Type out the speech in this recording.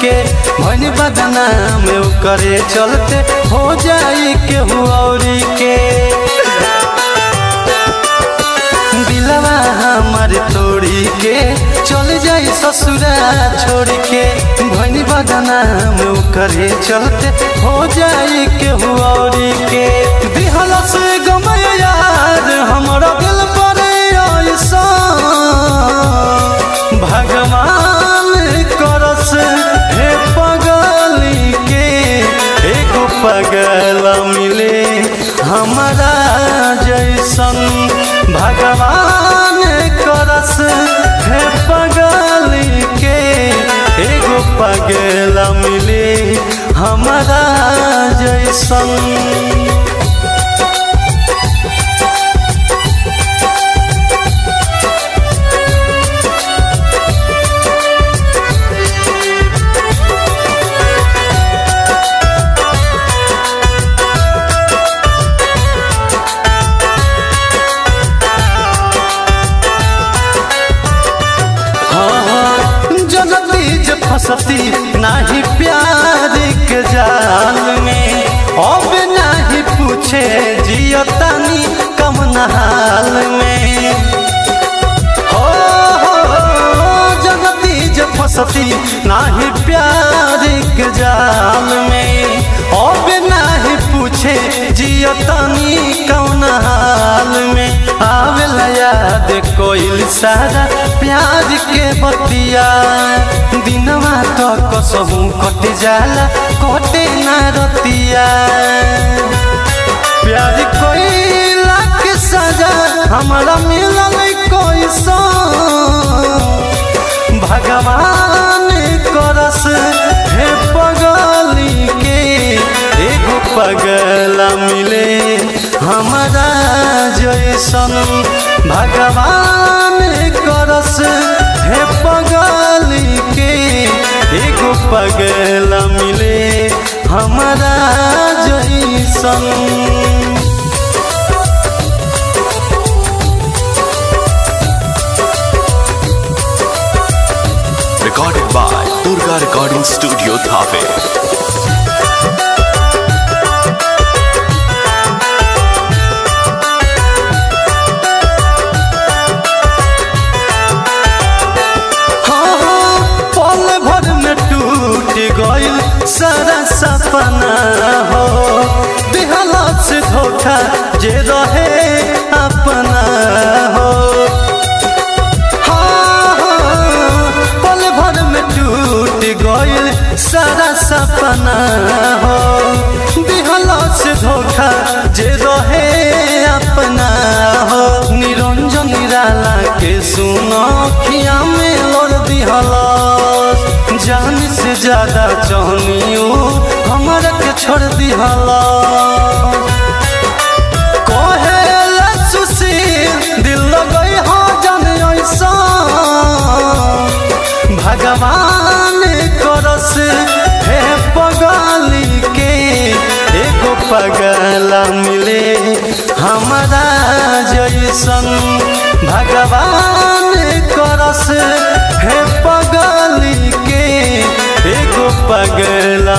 के भनी बदनाम करे चलते हो जाई केहू औरी के। दिलवा हमार तोड़ी के चल जाई ससुरा छोड़ के भनी बदनाम करे चलते हो जाई केहू औरी के। दिहला से गमय यार हमारा दिल पर ऐसा भगवान करस हे पगली के एगो पगला मिले हमारा जैसन। भगवान करस हे पगली के एगो पगला मिले हमारा जैसन। फंसती नाही प्यार के जाल में अब नहीं पूछे जियतानी कम हाल में। हो जगती जब फंसती नाही प्यार के जाल में अब नहीं पूछे जियतानी कौन हाल में। आवेला याद कोइल सारा प्यार के बतिया दिनवा तो कसहू कट जाला कटे ना रतिया। प्यार कोइला के सजा हमारा मिलल कैसा भगवान करस हे पगली के एगो पगला मिले हमारा जैसन। भगवान करस हे पगली के एगो पगला मिले हमारा जैसन। Recorded by Durga Recording Studio, Dhave। गइल सारा सपना हो दिहला से धोखा जे रहे अपना हो। पल भर में टूट गइल सारा सपना हो दिहला से धोखा जे रहे अपना हो। निरंजन निराला के सुनो खिया में लोर दिहला जान से ज्यादा चाहनियो हमारा के छोड़ दिहला। कहेला सुशील दिल लगई हो जान ऐसा भगवान करस हे पगली के एगो पगला मिले हमारा जैसन। भगवान करस हे पगली के एगो पगला